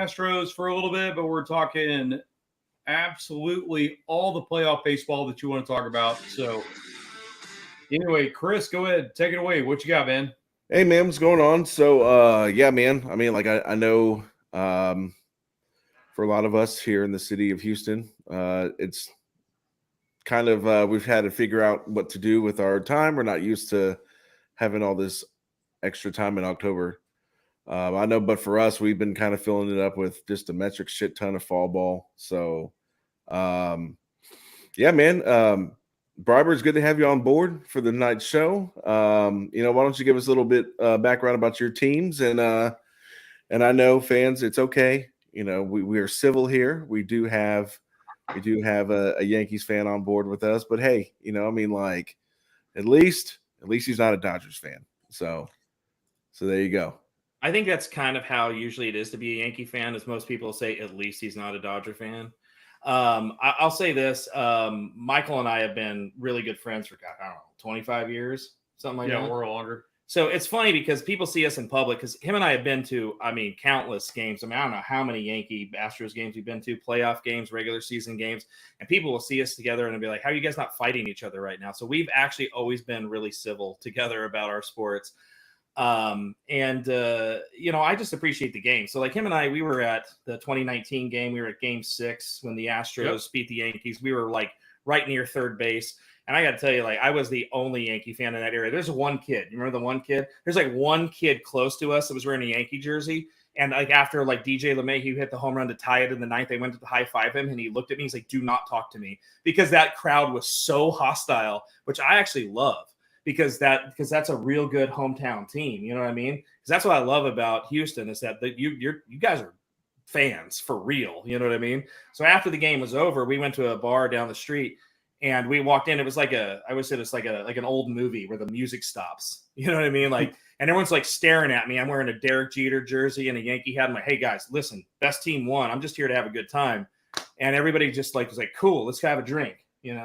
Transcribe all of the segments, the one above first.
Astros for a little bit, but we're talking absolutely all the playoff baseball that you want to talk about. So, anyway, Chris, go ahead. Take it away. What you got, man? Hey man, what's going on? So yeah, man. I mean, like I know for a lot of us here in the city of Houston, it's kind of we've had to figure out what to do with our time. We're not used to having all this extra time in October. I know, but for us, we've been kind of filling it up with just a metric shit ton of fall ball. So yeah, man. Barber, it's good to have you on board for the night show. Why don't you give us a little bit background about your teams and I know fans, it's okay. We are civil here. We do have a Yankees fan on board with us, but hey, like at least he's not a Dodgers fan. So there you go. I think that's kind of how usually it is to be a Yankee fan, as most people say, at least he's not a Dodger fan. I'll say this. Michael and I have been really good friends for, I don't know, 25 years, something like that. Yeah, or longer. So it's funny because people see us in public because him and I have been to, countless games. I don't know how many Yankee Astros games we've been to, playoff games, regular season games, and people will see us together and be like, how are you guys not fighting each other right now? So we've actually always been really civil together about our sports. I just appreciate the game. So like him and I, we were at the 2019 game. We were at game 6 when the Astros beat the Yankees. We were like right near third base. And I got to tell you, like, I was the only Yankee fan in that area. There's one kid. You remember the one kid? There's like one kid close to us that was wearing a Yankee jersey. And like after like DJ LeMahieu hit the home run to tie it in the ninth, they went to high five him and he looked at me. He's like, do not talk to me, because that crowd was so hostile, which I actually love. Because that's a real good hometown team, you know what I mean? Because that's what I love about Houston is that you guys are fans for real, you know what I mean? So after the game was over, we went to a bar down the street and we walked in. It was like I would say it's like an old movie where the music stops, you know what I mean? Like, and everyone's like staring at me. I'm wearing a Derek Jeter jersey and a Yankee hat. I'm like, hey guys, listen, best team won. I'm just here to have a good time. And everybody just like was like, cool, let's have a drink.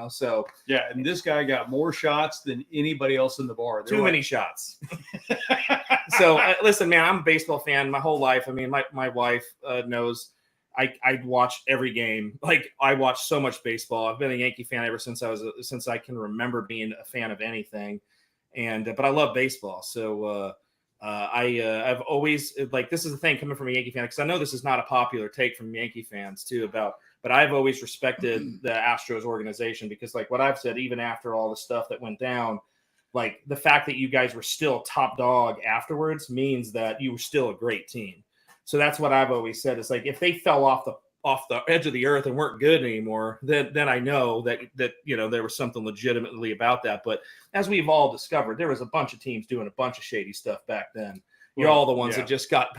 So yeah, and this guy got more shots than anybody else in the bar. Too many shots. So listen, man, I'm a baseball fan my whole life. I mean, my wife knows I watch every game. Like I watch so much baseball. I've been a Yankee fan ever since I can remember being a fan of anything. But I love baseball. So I've always like, this is the thing coming from a Yankee fan, because I know this is not a popular take from Yankee fans too but I've always respected the Astros organization, because like what I've said, even after all the stuff that went down, like the fact that you guys were still top dog afterwards means that you were still a great team. So that's what I've always said. It's like, if they fell off the edge of the earth and weren't good anymore, then I know that there was something legitimately about that. But as we've all discovered, there was a bunch of teams doing a bunch of shady stuff back then. You're all the ones that just got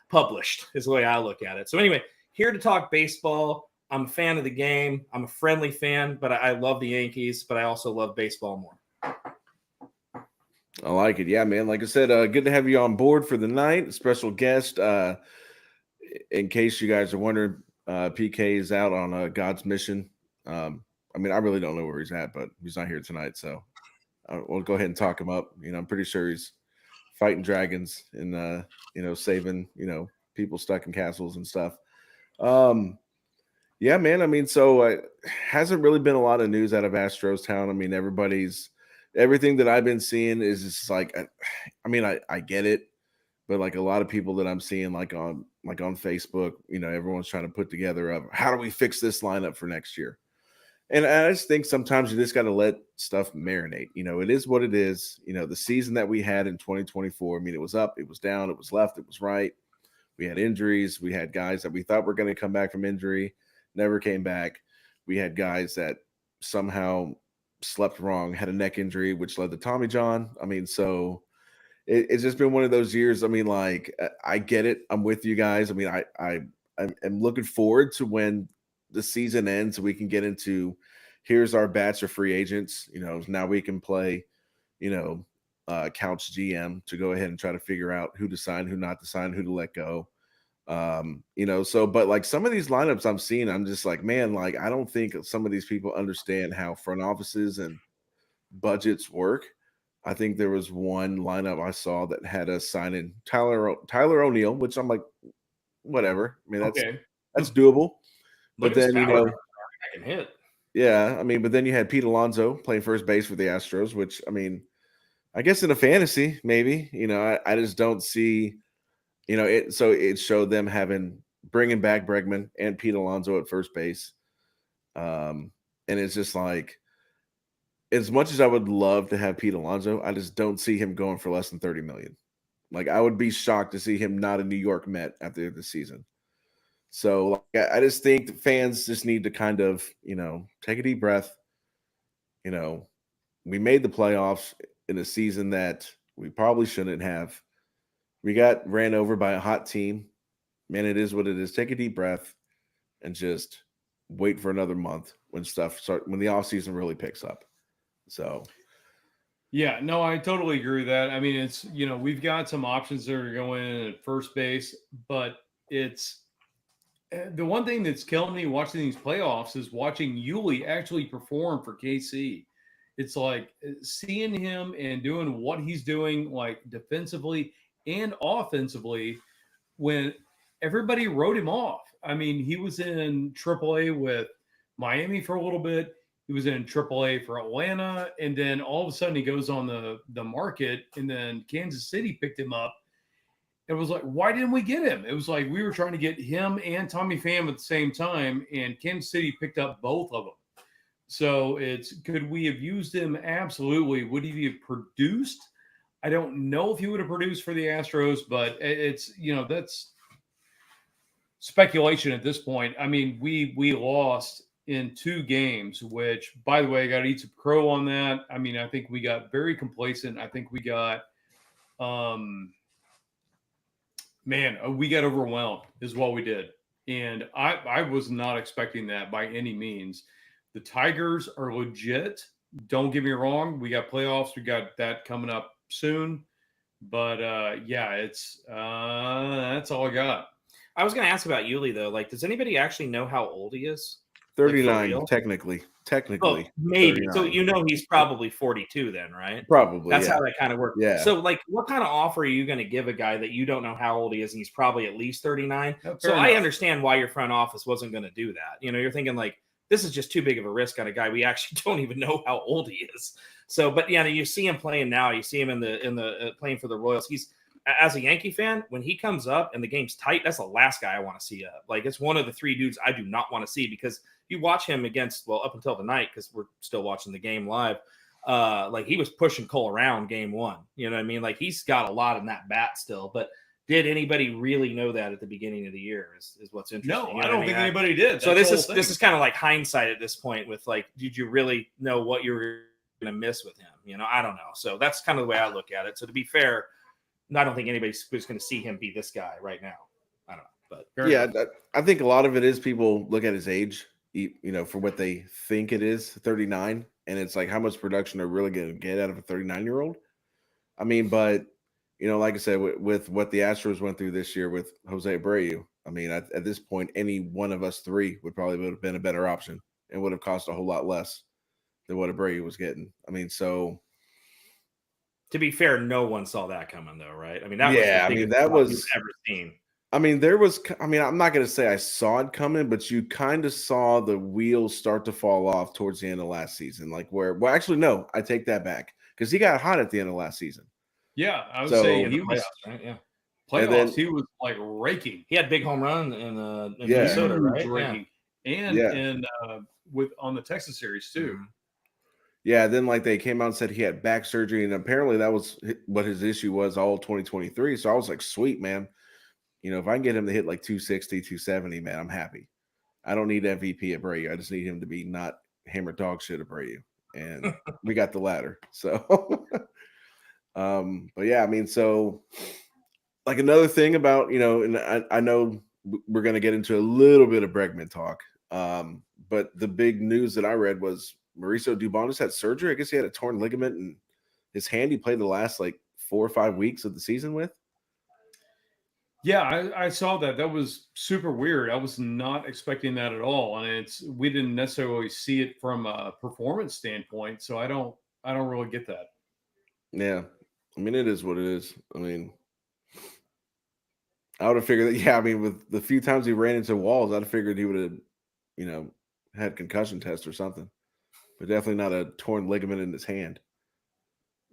published, is the way I look at it. So anyway, here to talk baseball. I'm a fan of the game. I'm a friendly fan, but I love the Yankees, but I also love baseball more. I like it. Yeah, man. Like I said, good to have you on board for the night. A special guest. In case you guys are wondering, PK is out on God's mission. I really don't know where he's at, but he's not here tonight. So we'll go ahead and talk him up. I'm pretty sure he's fighting dragons and, saving, people stuck in castles and stuff. Yeah, man. So hasn't really been a lot of news out of Astros town. Everything that I've been seeing is just like, I get it, but like a lot of people that I'm seeing like on Facebook, everyone's trying to put together how do we fix this lineup for next year? And I just think sometimes you just got to let stuff marinate. It is what it is. The season that we had in 2024, it was up, it was down, it was left, it was right. We had injuries. We had guys that we thought were going to come back from injury, never came back. We had guys that somehow slept wrong, had a neck injury, which led to Tommy John. So it's just been one of those years. I get it. I'm with you guys. I'm looking forward to when the season ends so we can get into, here's our batch of free agents. Now we can play, couch GM to go ahead and try to figure out who to sign, who not to sign, who to let go. But like some of these lineups I'm seeing, I'm just like, man, like I don't think some of these people understand how front offices and budgets work. I think there was one lineup I saw that had us signing Tyler O'Neill, which I'm like, whatever. I mean, Okay. that's doable. Look But at his then, you power. know, I can hit. yeah, I mean, but then you had Pete Alonso playing first base for the Astros, which, I mean, I guess in a fantasy, maybe, you know, I just don't see, you know, it showed them bringing back Bregman and Pete Alonso at first base. And it's just like, as much as I would love to have Pete Alonso, I just don't see him going for less than 30 million. Like, I would be shocked to see him not a New York Met after the season. So like, I just think the fans just need to kind of, you know, take a deep breath. You know, we made the playoffs in a season that we probably shouldn't have. We got ran over by a hot team. Man, it is what it is. Take a deep breath and just wait for another month when the offseason really picks up. So Yeah, no, I totally agree with that. I mean, it's, you know, we've got some options that are going in at first base, but it's the one thing that's killing me watching these playoffs is watching Yuli actually perform for KC. It's like seeing him and doing what he's doing, like defensively and offensively, when everybody wrote him off. I mean, he was in AAA with Miami for a little bit. He was in AAA for Atlanta, and then all of a sudden he goes on the market, and then Kansas City picked him up. It was like, why didn't we get him? It was like we were trying to get him and Tommy Pham at the same time, and Kansas City picked up both of them. So could we have used him? Absolutely. Would he have produced? I don't know if he would have produced for the Astros, but it's, you know, that's speculation at this point. I mean, we lost in 2 games, which, by the way, I got to eat some crow on that. I mean, I think we got very complacent. I think we got, we got overwhelmed is what we did. And I was not expecting that by any means. The Tigers are legit. Don't get me wrong. We got playoffs. We got that coming up soon. But yeah, it's that's all I got. I was going to ask about Yuli though. Like, does anybody actually know how old he is? 39, Like, technically. Oh, maybe. 39. So you know he's probably 42 then, right? Probably. That's yeah. how that kind of works. Yeah. So, like, what kind of offer are you going to give a guy that you don't know how old he is and he's probably at least 39? So I understand why your front office wasn't going to do that. You know, you're thinking like, this is just too big of a risk on a guy we actually don't even know how old he is. So, but yeah, you see him playing now. You see him in the playing for the Royals. He's, as a Yankee fan, when he comes up and the game's tight, that's the last guy I want to see up. Like, it's one of the 3 dudes I do not want to see, because you watch him against, well, up until tonight, because we're still watching the game live, like he was pushing Cole around game 1. You know what I mean? Like, he's got a lot in that bat still. But did anybody really know that at the beginning of the year is what's interesting. No, you know I don't think anybody did. So this is kind of like hindsight at this point with, like, did you really know what you were going to miss with him? You know, I don't know. So that's kind of the way I look at it. So to be fair, I don't think anybody's going to see him be this guy right now. I don't know. But yeah, I think a lot of it is people look at his age, you know, for what they think it is, 39. And it's like, how much production are really going to get out of a 39-year-old? I mean, but, you know, like I said, with what the Astros went through this year with Jose Abreu, I mean, at this point, any one of us 3 would have been a better option and would have cost a whole lot less than what Abreu was getting. I mean, so. To be fair, no one saw that coming, though, right? I mean, that was you've ever seen. I mean, I'm not going to say I saw it coming, but you kind of saw the wheels start to fall off towards the end of last season. Like, actually, no, I take that back, because he got hot at the end of last season. Yeah, I would say he was right? Yeah. Playoffs, he was like raking. He had big home run in Minnesota, right? Raking. And on the Texas series too. Mm-hmm. Yeah, then like they came out and said he had back surgery, and apparently that was what his issue was all 2023. So I was like, sweet, man. You know, if I can get him to hit like 260, 270, man, I'm happy. I don't need MVP Abreu. I just need him to be not hammer dog shit Abreu. And we got the latter. So, but yeah, I mean, so like another thing about, you know, and I know we're going to get into a little bit of Bregman talk. But the big news that I read was Mauricio Dubon just had surgery. I guess he had a torn ligament in his hand. He played the last like 4 or 5 weeks of the season with. Yeah, I saw that. That was super weird. I was not expecting that at all. And we didn't necessarily see it from a performance standpoint. So I don't really get that. Yeah. I mean, it is what it is. I mean, I would have figured that. Yeah, I mean, with the few times he ran into walls, I'd have figured he would have, had concussion test or something, but definitely not a torn ligament in his hand.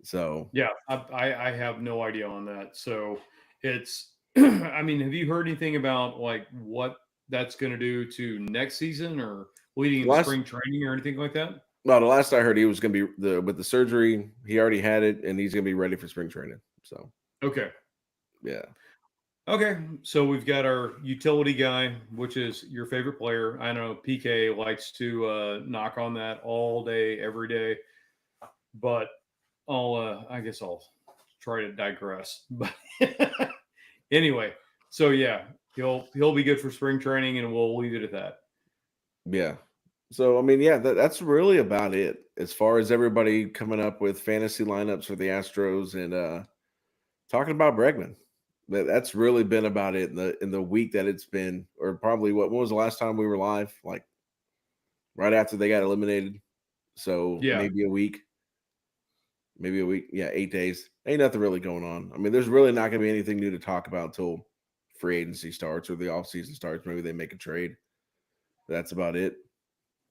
So Yeah, I have no idea on that. So it's, I mean, have you heard anything about like what that's going to do to next season or leading into last, spring training or anything like that? well, the last I heard, he was going to be with the surgery. He already had it, and he's going to be ready for spring training. So Okay. yeah, Okay. So we've got our utility guy, which is your favorite player. I know PK likes to knock on that all day, every day, but I guess I'll try to digress. But anyway, so yeah, he'll be good for spring training, and we'll leave it at that. yeah. So I mean, yeah, that's really about it as far as everybody coming up with fantasy lineups for the Astros and talking about Bregman. That's really been about it in the week that it's been, or probably when was the last time we were live? Like right after they got eliminated. So Yeah, maybe a week. Yeah, 8 days. Ain't nothing really going on. I mean, there's really not going to be anything new to talk about until free agency starts or the offseason starts. Maybe they make a trade. That's about it.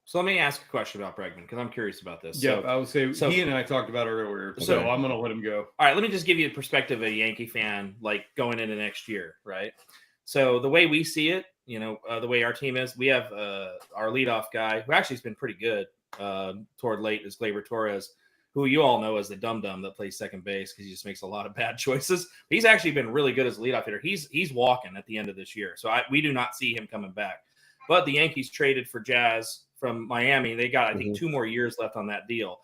So let me ask a question about Bregman because I'm curious about this. yeah. I would say so he and I talked about it earlier, so Okay. I'm going to let him go. all right, let me just give you a perspective of a Yankee fan, like going into next year, right? So the way we see it, the way our team is, we have our leadoff guy who actually has been pretty good toward late is Gleyber Torres, who you all know as the dum-dum that plays second base because he just makes a lot of bad choices. He's actually been really good as a leadoff hitter. He's walking at the end of this year, so we do not see him coming back. But the Yankees traded for Jazz from Miami. They got, I think, 2 more years left on that deal.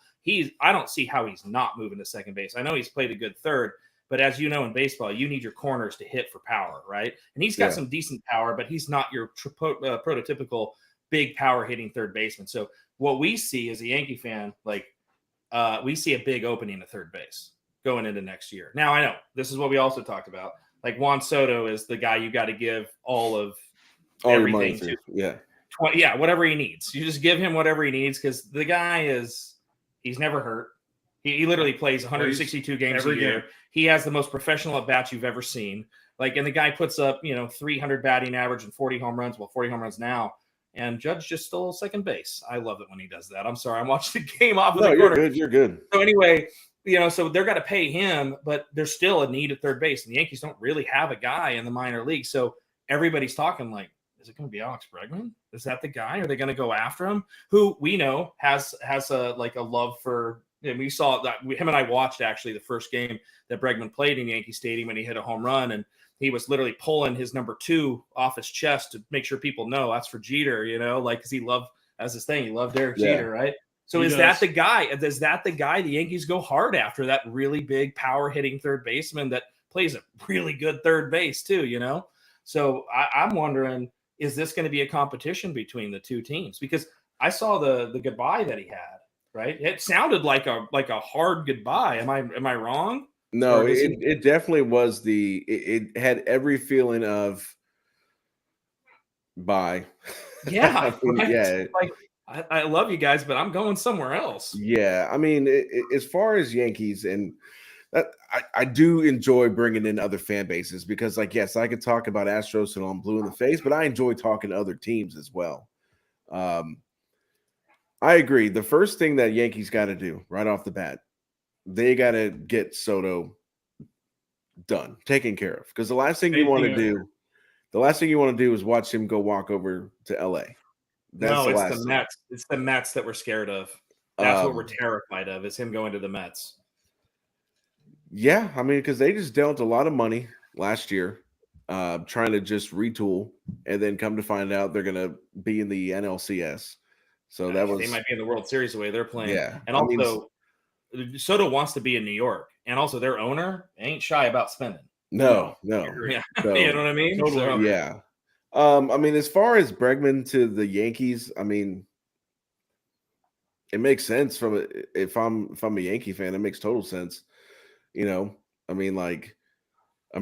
I don't see how he's not moving to second base. I know he's played a good third, but as you know in baseball, you need your corners to hit for power, right? And he's got some decent power, but he's not your prototypical big power hitting third baseman. So what we see as a Yankee fan, we see a big opening at third base going into next year. Now, I know this is what we also talked about. Like Juan Soto is the guy you got to give all Your money everything to. Yeah. Whatever he needs. You just give him whatever he needs because the guy he's never hurt. He literally plays 162 games a year. He has the most professional at bats you've ever seen. And the guy puts up, 300 batting average and 40 home runs. Well, 40 home runs now. And Judge just stole second base. I love it when he does that. I'm sorry. I'm watching the game off of the corner. You're good. So anyway, so they're going to pay him, but there's still a need at third base. And the Yankees don't really have a guy in the minor league. So everybody's talking like, is it going to be Alex Bregman? Is that the guy? Are they going to go after him? Who we know has a love for. And we saw that him and I watched actually the first game that Bregman played in Yankee Stadium when he hit a home run, and he was literally pulling his number 2 off his chest to make sure people know that's for Jeter. Because he loved as his thing. He loved Derek Jeter, right? So is that the guy? Is that the guy the Yankees go hard after? That really big power hitting third baseman that plays a really good third base too. So I'm wondering. Is this going to be a competition between the two teams? Because I saw the goodbye that he had, right? It sounded like a hard goodbye. Am I wrong? No, it definitely was it had every feeling of bye. Yeah. Right? Yeah. I love you guys, but I'm going somewhere else. Yeah. I mean, as far as Yankees and that, I do enjoy bringing in other fan bases because, yes, I could talk about Astros and I'm blue in the face, but I enjoy talking to other teams as well. I agree. The first thing that Yankees got to do right off the bat, they got to get Soto done, taken care of. Because the last thing you want to do is watch him go walk over to LA. It's the Mets. It's the Mets that we're scared of. That's what we're terrified of, is him going to the Mets. Yeah, I mean, because they just dealt a lot of money last year, trying to just retool, and then come to find out they're going to be in the NLCS. So they might be in the World Series the way they're playing. Yeah, and also Soto wants to be in New York, and also their owner ain't shy about spending. No. Yeah, So, you know what I mean? Totally. Yeah. I mean, as far as Bregman to the Yankees, I mean, it makes sense if I'm a Yankee fan, it makes total sense. I mean,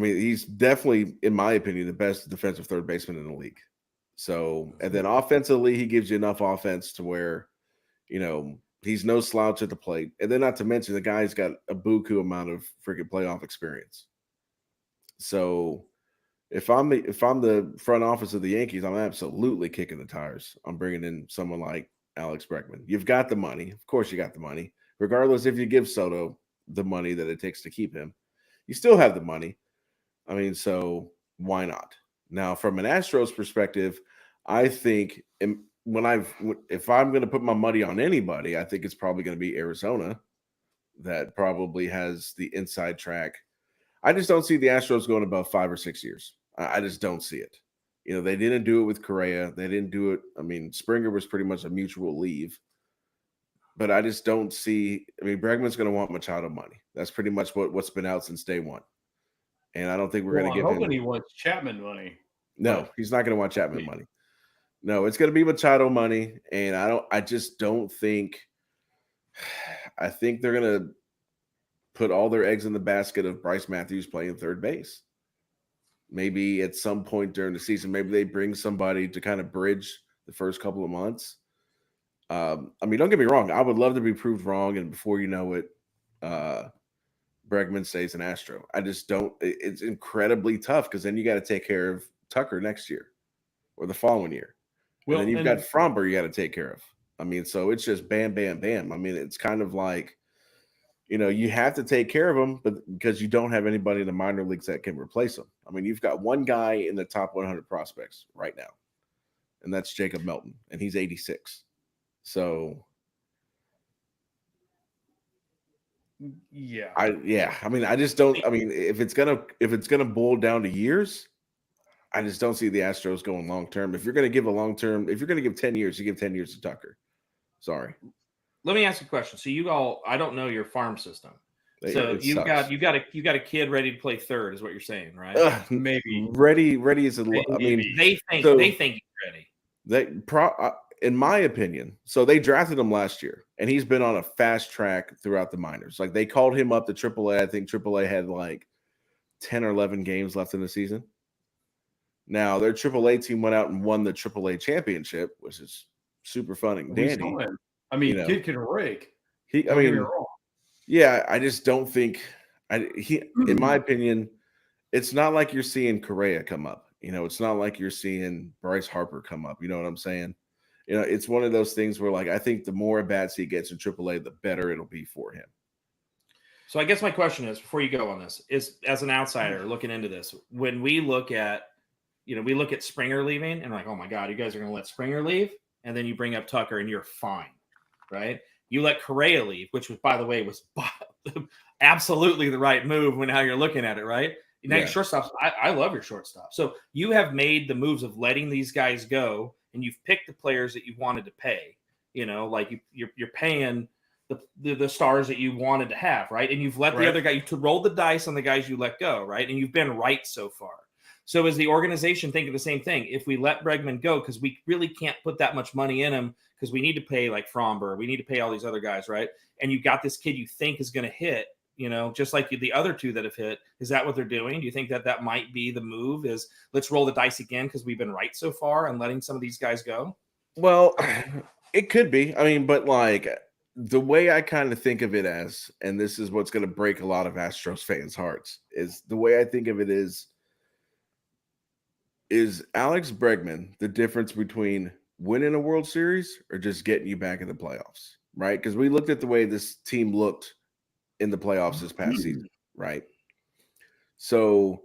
he's definitely, in my opinion, the best defensive third baseman in the league. So, and then offensively, he gives you enough offense to where, he's no slouch at the plate. And then not to mention the guy's got a buku amount of freaking playoff experience. So, if I'm the front office of the Yankees, I'm absolutely kicking the tires. I'm bringing in someone like Alex Bregman. You've got the money, of course. You got the money, regardless if you give Soto the money that it takes to keep him. You still have the money. I mean, so why not? Now, from an Astros perspective, I think if I'm going to put my money on anybody, I think it's probably going to be Arizona. That probably has the inside track. I just don't see the Astros going about 5 or 6 years. I just don't see it. You know, they didn't do it with Correa. They didn't do it. I mean, Springer was pretty much a mutual leave. But I just don't see. I mean, Bregman's going to want Machado money. That's pretty much what's been out since day one. And I don't think we're Well, going to I'm give hoping him. he wants Chapman money. No, he's not going to want Chapman money. No, it's going to be Machado money. And I just don't think. I think they're going to put all their eggs in the basket of Bryce Matthews playing third base. Maybe at some point during the season, maybe they bring somebody to kind of bridge the first couple of months. I mean, don't get me wrong. I would love to be proved wrong, and before you know it, Bregman stays an Astro. I just don't. It's incredibly tough because then you got to take care of Tucker next year or the following year, and then you've got Fromber you got to take care of. I mean, so it's just bam, bam, bam. I mean, it's kind of like, you know, you have to take care of them, but because you don't have anybody in the minor leagues that can replace them. I mean, you've got one guy in the top 100 prospects right now, and that's Jacob Melton, and he's 86. So, yeah, I mean, I just don't. I mean, if it's gonna boil down to years, I just don't see the Astros going long term. If you're gonna give 10 years, you give 10 years to Tucker. Sorry. Let me ask you a question. So I don't know your farm system. So you've sucks. got a kid ready to play third, is what you're saying, right? maybe ready is a. I mean, they think he's ready. In my opinion, so they drafted him last year, and he's been on a fast track throughout the minors. Like they called him up to AAA. I think AAA had like 10 or 11 games left in the season. Now their AAA team went out and won the AAA championship, which is super fun and dandy. I mean, kid can rake. Yeah, I just don't think in my opinion, it's not like you're seeing Correa come up. You know, it's not like you're seeing Bryce Harper come up. You know what I'm saying? You know, it's one of those things where, like, I think the more at-bats he gets in AAA, the better it'll be for him. So I guess my question is, before you go on this, is as an outsider looking into this, when we look at Springer leaving and like, oh my God, you guys are going to let Springer leave, and then you bring up Tucker and you're fine, right? You let Correa leave, which was, by the way, was absolutely the right move when how you're looking at it, right? Now your shortstops, I love your shortstop. So you have made the moves of letting these guys go, and you've picked the players that you wanted to pay. You know, like you're paying the stars that you wanted to have, right? And you've let the other guy, you rolled the dice on the guys you let go, right? And you've been right so far. So is the organization thinking the same thing? If we let Bregman go, because we really can't put that much money in him, because we need to pay like Fromber, we need to pay all these other guys, right? And you got this kid you think is going to hit, you know, just like the other two that have hit. Is that what they're doing? Do you think that might be the move, is let's roll the dice again because we've been right so far and letting some of these guys go? Well, it could be. I mean, but like the way I kind of think of it as, and this is what's going to break a lot of Astros fans' hearts, is the way I think of it is Alex Bregman the difference between winning a World Series or just getting you back in the playoffs, right? Because we looked at the way this team looked in the playoffs this past season, right? So,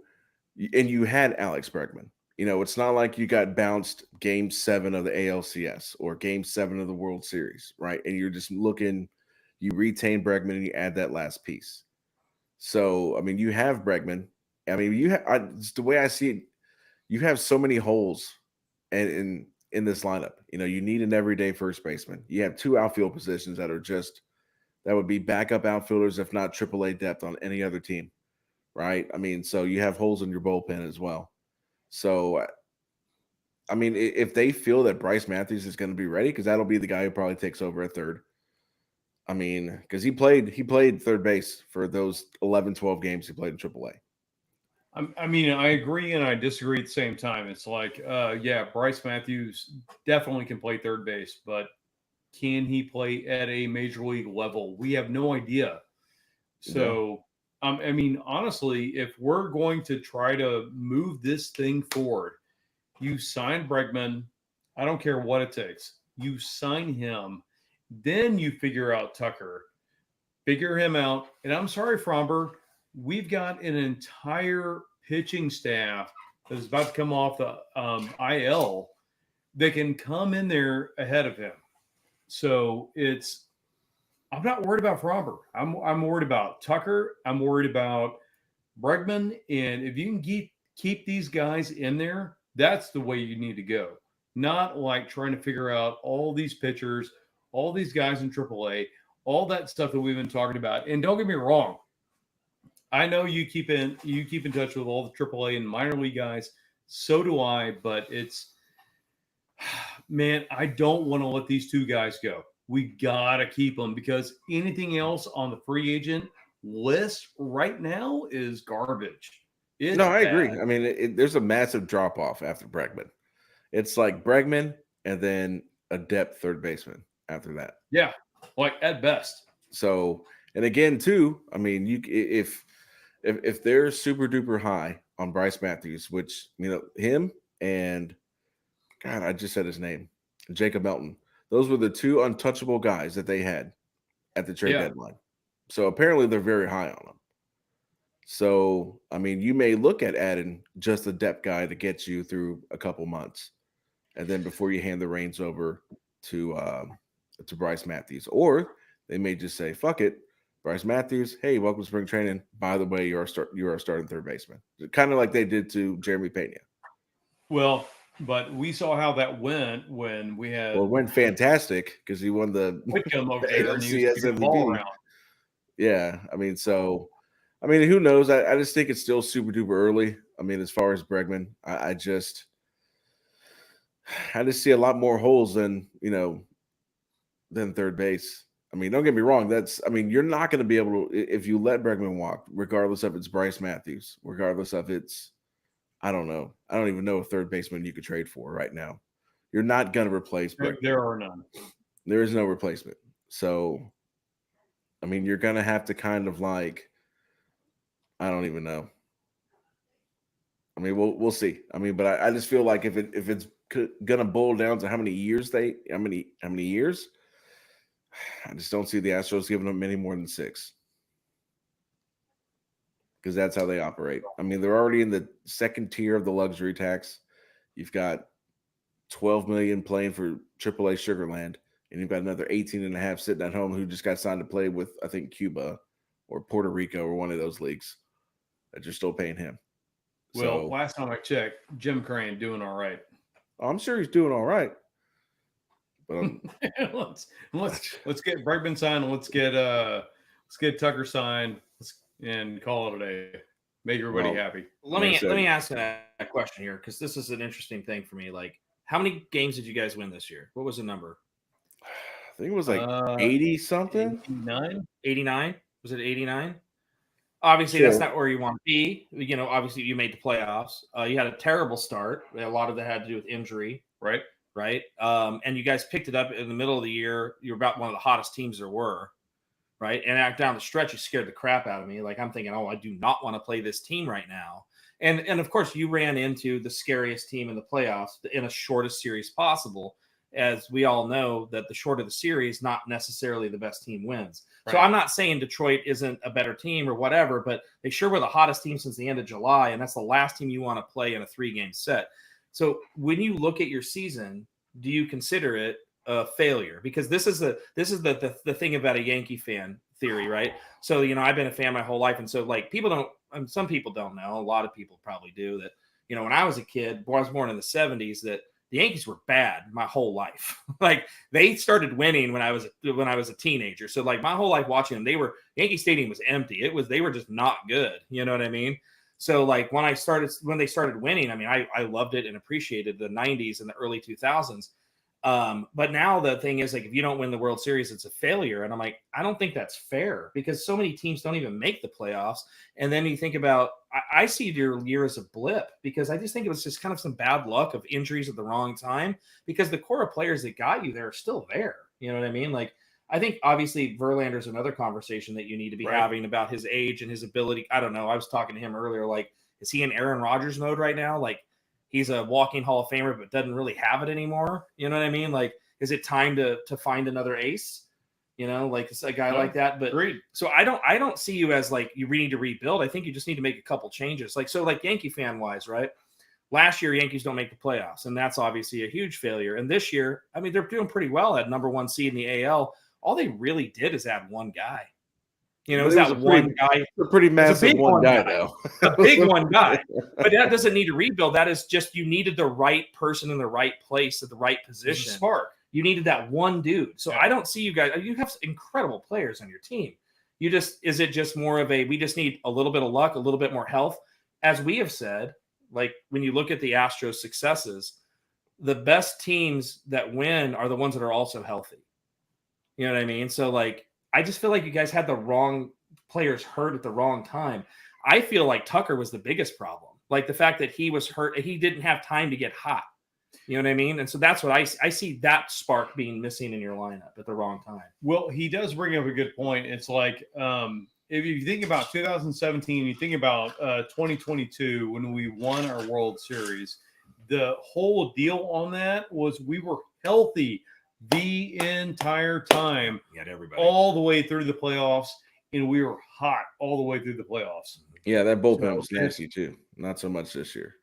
and you had Alex Bregman. You know, it's not like you got bounced game 7 of the ALCS or game 7 of the World Series, right? And you're just looking, you retain Bregman and you add that last piece. So, I mean, you have Bregman. I mean, it's the way I see it, you have so many holes in this lineup. You know, you need an everyday first baseman. You have 2 outfield positions that would be backup outfielders, if not AAA depth on any other team, right? I mean, so you have holes in your bullpen as well. So, I mean, if they feel that Bryce Matthews is going to be ready, because that'll be the guy who probably takes over at third. I mean, because he played third base for those 11, 12 games he played in AAA. I mean, I agree and I disagree at the same time. It's like, Bryce Matthews definitely can play third base, but can he play at a major league level? We have no idea. So I mean, honestly, if we're going to try to move this thing forward, you sign Bregman. I don't care what it takes. You sign him. Then you figure out Tucker. Figure him out. And I'm sorry, Fromber, we've got an entire pitching staff that is about to come off the IL that can come in there ahead of him. So I'm not worried about Fromber. I'm worried about Tucker. I'm worried about Bregman. And if you can keep these guys in there, that's the way you need to go. Not like trying to figure out all these pitchers, all these guys in AAA, all that stuff that we've been talking about. And don't get me wrong, I know you keep in touch with all the AAA and minor league guys. So do I, but man, I don't want to let these two guys go. We gotta keep them because anything else on the free agent list right now is garbage. It's No, I agree. bad. I mean, there's a massive drop off after Bregman. It's like Bregman and then a depth third baseman after that. Yeah, like at best. So, and again, too, I mean, if they're super duper high on Bryce Matthews, which him and God, I just said his name, Jacob Melton. Those were the two untouchable guys that they had at the trade deadline. So apparently they're very high on them. So, I mean, you may look at adding just a depth guy to get you through a couple months, and then before you hand the reins over to Bryce Matthews, or they may just say, "Fuck it, Bryce Matthews. Hey, welcome to spring training. By the way, you are a starting third baseman." Kind of like they did to Jeremy Pena. Well, but we saw how that went when we had. Well, it went fantastic because he won the Whitcomb over there and he was ALCS kicking the ball MVP. around. Yeah, I mean, who knows? I just think it's still super duper early. I mean, as far as Bregman, I just see a lot more holes than third base. I mean, don't get me wrong. You're not going to be able to if you let Bregman walk, regardless if it's Bryce Matthews, regardless if it's I don't know. I don't even know a third baseman you could trade for right now. You're not going to replace Bregman. There are none. There is no replacement. So, I mean, you're going to have to kind of like, I don't even know. I mean, we'll see. I mean, but I just feel like if it's going to boil down to how many years, I just don't see the Astros giving them any more than 6. Because that's how they operate. I mean, they're already in the second tier of the luxury tax. You've got 12 million playing for AAA Sugarland, and you've got another 18.5 sitting at home who just got signed to play with, I think, Cuba or Puerto Rico or one of those leagues that you're still paying him. Well, last time I checked, Jim Crane doing all right. I'm sure he's doing all right. But let's get Bregman signed and let's get Tucker signed and call it a day. Make everybody happy. Let me ask a question here because this is an interesting thing for me. Like, how many games did you guys win this year? What was the number? I think it was like 80 something. 89? Was it 89? Obviously, That's not where you want to be. Obviously, you made the playoffs. You had a terrible start. A lot of that had to do with injury, right? Right. And you guys picked it up in the middle of the year. You're about one of the hottest teams there were. Right. And down the stretch, you scared the crap out of me. Like I'm thinking, oh, I do not want to play this team right now. And of course, you ran into the scariest team in the playoffs in a shortest series possible. As we all know that the shorter the series, not necessarily the best team wins. Right. So I'm not saying Detroit isn't a better team or whatever, but they sure were the hottest team since the end of July. And that's the last team you want to play in a 3-game set. So when you look at your season, do you consider it a failure? Because this is the thing about a Yankee fan theory, right? So, I've been a fan my whole life. And so like some people don't know, a lot of people probably do that, when I was a kid, I was born in the 70s, that the Yankees were bad my whole life. Like they started winning when I was a teenager. So like my whole life watching them, Yankee Stadium was empty. They were just not good. You know what I mean? So like when they started winning, I mean, I loved it and appreciated the 90s and the early 2000s. But now the thing is, like, if you don't win the World Series, it's a failure. And I'm like, I don't think that's fair because so many teams don't even make the playoffs. And then you think about, I see your year as a blip because I just think it was just kind of some bad luck of injuries at the wrong time because the core of players that got you there are still there. You know what I mean? Like, I think obviously Verlander's another conversation that you need to be having about his age and his ability. I don't know. I was talking to him earlier. Like, is he in Aaron Rodgers mode right now? Like, he's a walking Hall of Famer, but doesn't really have it anymore. You know what I mean? Like, is it time to find another ace? You know, like a guy like that. But so I don't see you as like you need to rebuild. I think you just need to make a couple changes. Like, so like Yankee fan wise, right? Last year, Yankees don't make the playoffs, and that's obviously a huge failure. And this year, I mean, they're doing pretty well at number 1 seed in the AL. All they really did is add one guy. You know, is that one guy? A pretty massive one guy, though. A big one guy. But that doesn't need to rebuild. That is just you needed the right person in the right place at the right position. Spark. You needed that one dude. So I don't see you guys. You have incredible players on your team. Is it just more of we just need a little bit of luck, a little bit more health? As we have said, like when you look at the Astros' successes, the best teams that win are the ones that are also healthy. You know what I mean? So like, I just feel like you guys had the wrong players hurt at the wrong time. I feel like Tucker was the biggest problem. Like the fact that he was hurt, he didn't have time to get hot. You know what I mean? And so that's what I see that spark being missing in your lineup at the wrong time. Well, he does bring up a good point. It's like if you think about 2017, you think about 2022 when we won our World Series, the whole deal on that was we were healthy the entire time, all the way through the playoffs, and we were hot all the way through the playoffs. Yeah, that bullpen was nasty too. Not so much this year.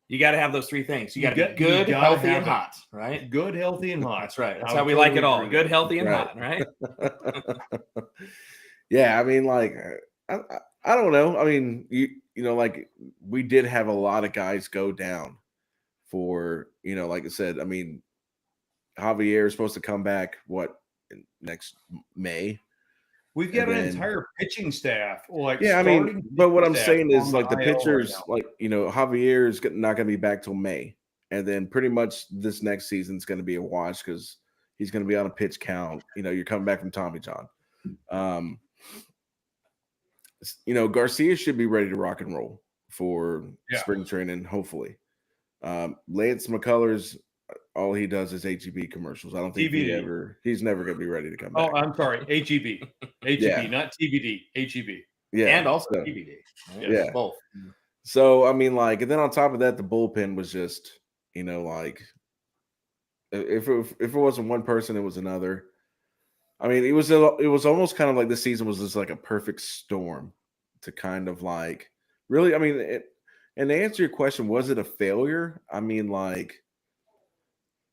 You got to have those three things. You got to be good, healthy, and hot, right? Good, healthy, and hot. That's right. That's how we like it all. Good, healthy, and hot, right? Yeah, I mean, like, I don't know. I mean, you know, like we did have a lot of guys go down for, you know, like I said, I mean, Javier is supposed to come back, next May? We've got an entire pitching staff. Like, yeah, I mean, but what I'm saying is like the pitchers, like, you know, Javier is not going to be back till May. And then pretty much this next season is going to be a wash because he's going to be on a pitch count. You know, you're coming back from Tommy John. You know, Garcia should be ready to rock and roll for spring training, hopefully. Lance McCullers, all he does is HEB commercials. I don't think he's never going to be ready to come back. Oh, I'm sorry. HEB, not TBD, HEB. Yeah. And also TBD. Yeah. Both. So, I mean, like, and then on top of that, the bullpen was just, you know, like, if it wasn't one person, it was another. I mean, it was almost kind of like this season was just like a perfect storm to kind of like really, I mean, and to answer your question, was it a failure? I mean, like,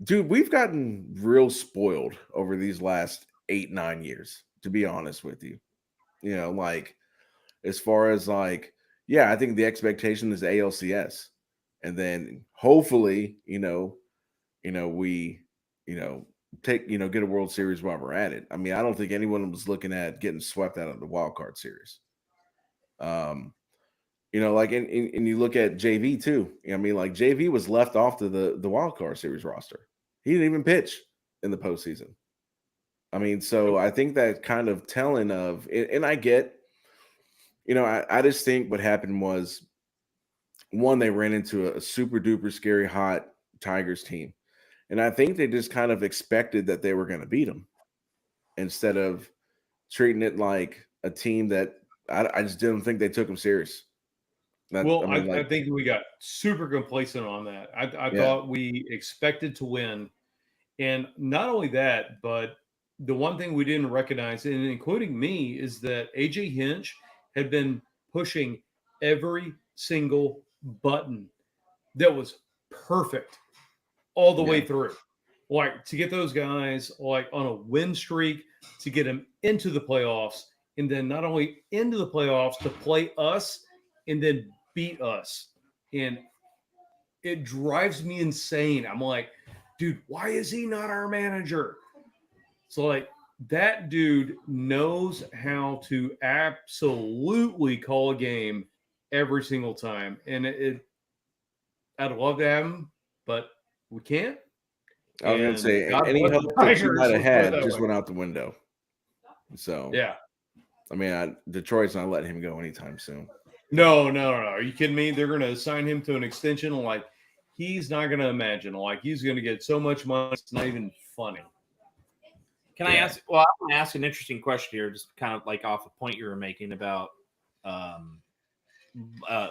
dude, we've gotten real spoiled over these last 8-9 years, to be honest with you. You know, like, as far as like, yeah, I think the expectation is ALCS. And then hopefully, we, get a World Series while we're at it. I mean, I don't think anyone was looking at getting swept out of the wild card series. Like, and you look at JV too. I mean, like, JV was left off to the wild card series roster. He didn't even pitch in the postseason. I mean, so I think that kind of telling of, and I get, I just think what happened was, one, they ran into a super duper scary hot Tigers team. And I think they just kind of expected that they were going to beat them instead of treating it like a team that I just didn't think they took them serious. I think we got super complacent on that. I thought we expected to win. And not only that, but the one thing we didn't recognize, and including me, is that AJ Hinch had been pushing every single button that was perfect all the way through. Like, to get those guys like on a win streak, to get them into the playoffs, and then not only into the playoffs, to play us and then beat us. And it drives me insane. I'm like, dude, why is he not our manager? So, like, that dude knows how to absolutely call a game every single time. And I'd love to have him, but we can't. I was going to say, any help that you might have had just went out the window. So, yeah. I mean, Detroit's not letting him go anytime soon. No. Are you kidding me? They're going to assign him to an extension. Like, he's not going to imagine. Like, he's going to get so much money, it's not even funny. Can I ask? Well, I'm going to ask an interesting question here, just kind of like off a point you were making about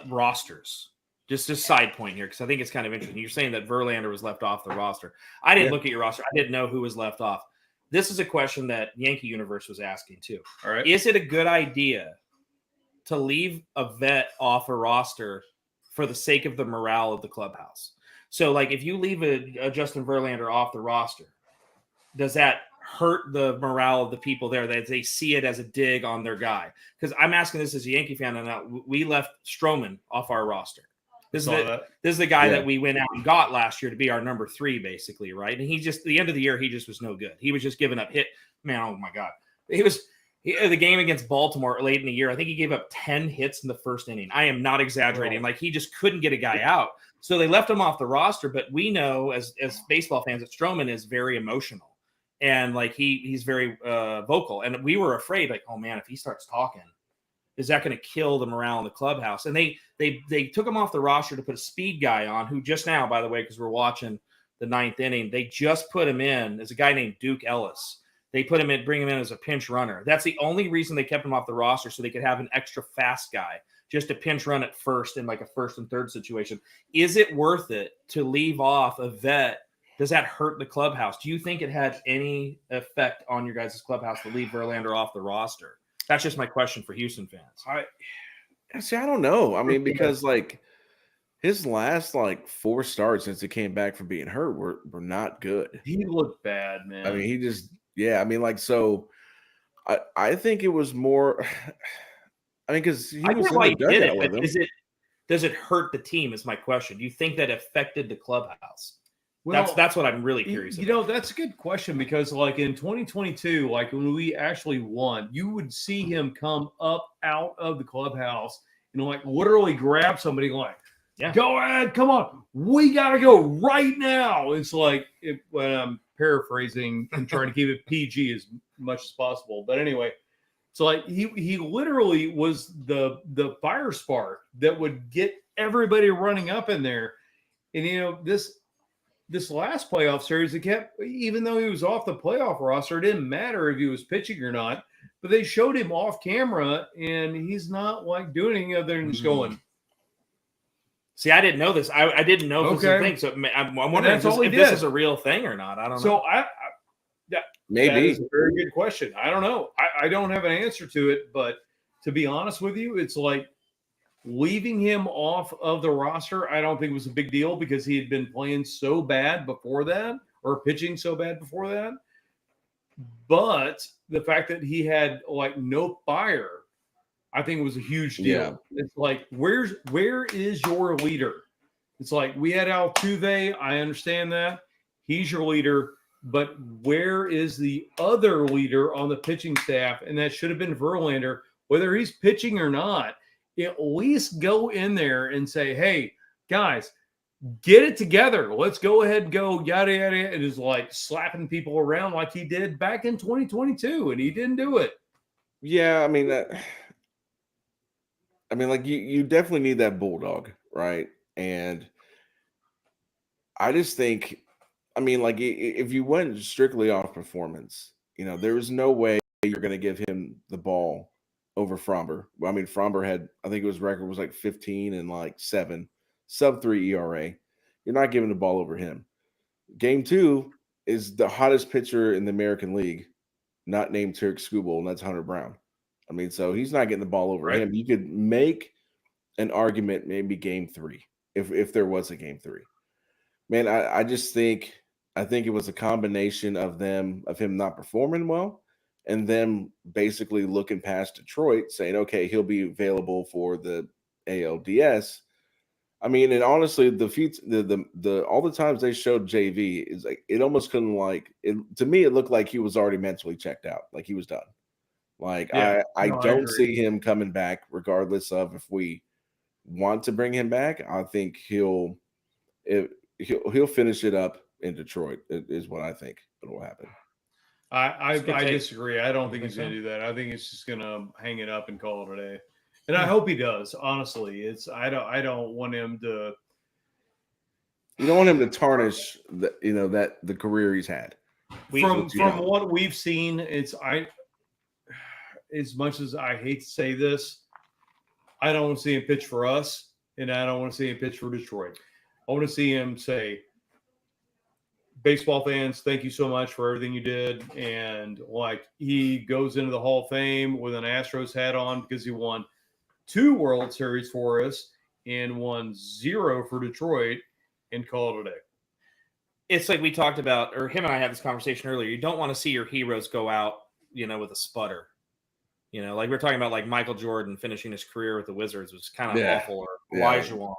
rosters. Just a side point here, because I think it's kind of interesting. You're saying that Verlander was left off the roster. I didn't look at your roster. I didn't know who was left off. This is a question that Yankee Universe was asking too. All right. Is it a good idea to leave a vet off a roster for the sake of the morale of the clubhouse? So, like, if you leave a Justin Verlander off the roster, does that hurt the morale of the people there, that they see it as a dig on their guy? Because I'm asking this as a Yankee fan, and we left Stroman off our roster. This is the guy that we went out and got last year to be our number 3, basically, right? And he just, the end of the year, he just was no good. He was just giving up hit. Man, oh my God. The game against Baltimore late in the year, I think he gave up 10 hits in the first inning. I am not exaggerating. Like, he just couldn't get a guy out. So they left him off the roster, but we know as baseball fans that Stroman is very emotional. And like he's very vocal. And we were afraid, like, oh man, if he starts talking, is that going to kill the morale in the clubhouse? And they took him off the roster to put a speed guy on, who just now, by the way, because we're watching the 9th inning, they just put him in as a guy named Duke Ellis. They put him in, bring him in as a pinch runner. That's the only reason they kept him off the roster, so they could have an extra fast guy just to pinch run at first in like a 1st and 3rd situation. Is it worth it to leave off a vet? Does that hurt the clubhouse? Do you think it had any effect on your guys' clubhouse to leave Verlander off the roster? That's just my question for Houston fans. I don't know. I mean, because like his last like 4 starts since he came back from being hurt were not good. He looked bad, man. I mean, he just I mean, like, so I think it was more. I mean, because he was in the dugout with him. Does it hurt the team? Is my question. Do you think that affected the clubhouse? Well, that's what I'm really curious about. You know, that's a good question, because like in 2022, like when we actually won, you would see him come up out of the clubhouse and like literally grab somebody like, go ahead, come on, we got to go right now. It's like, when I'm paraphrasing and trying to keep it PG as much as possible. But anyway, so like he literally was the fire spark that would get everybody running up in there. And, you know, this last playoff series, it kept, even though he was off the playoff roster, it didn't matter if he was pitching or not, but they showed him off camera and he's not like doing anything other than just going. See, I didn't know this. I didn't know if this was a thing. So I'm wondering if this is a real thing or not. I don't know. So maybe that is a very good question. I don't know. I don't have an answer to it, but to be honest with you, it's like, leaving him off of the roster, I don't think was a big deal, because he had been playing so bad before that, or pitching so bad before that. But the fact that he had like no fire, I think it was a huge deal. Yeah. It's like, where is your leader? It's like, we had Altuve. I understand that. He's your leader. But where is the other leader on the pitching staff? And that should have been Verlander, whether he's pitching or not. At least go in there and say, hey, guys, get it together. Let's go ahead and go, yada, yada. It is like slapping people around like he did back in 2022, and he didn't do it. Yeah, I mean, like you definitely need that bulldog, right? And I just think, I mean, like, if you went strictly off performance, you know, there was no way you're going to give him the ball over Fromber. I mean, Fromber had, I think his record was like 15 and like 7, sub-3 ERA. You're not giving the ball over him. Game 2 is the hottest pitcher in the American League, not named Tarek Skubal, and that's Hunter Brown. I mean, so he's not getting the ball over him. You could make an argument maybe Game 3, if there was a Game 3. Man, I just think it was a combination of him not performing well, and them basically looking past Detroit, saying, okay, he'll be available for the ALDS. I mean, and honestly, the all the times they showed JV is like, it almost couldn't, like, it, to me, it looked like he was already mentally checked out, like he was done. Like, I don't see him coming back, regardless of if we want to bring him back. I think he'll finish it up in Detroit, is what I think will happen. I disagree. I don't think he's going to do that. I think he's just going to hang it up and call it a day. And I hope he does. Honestly, I don't want him to. You don't want him to tarnish the career he's had. From what we've seen, as much as I hate to say this, I don't want to see him pitch for us, and I don't want to see him pitch for Detroit. I want to see him say, baseball fans, thank you so much for everything you did. And like he goes into the Hall of Fame with an Astros hat on because he won 2 World Series for us and won 0 for Detroit and call it a day. It's like we talked about, or him and I had this conversation earlier. You don't want to see your heroes go out, with a sputter. Like we're talking about like Michael Jordan finishing his career with the Wizards was kind of awful, or Olajuwon.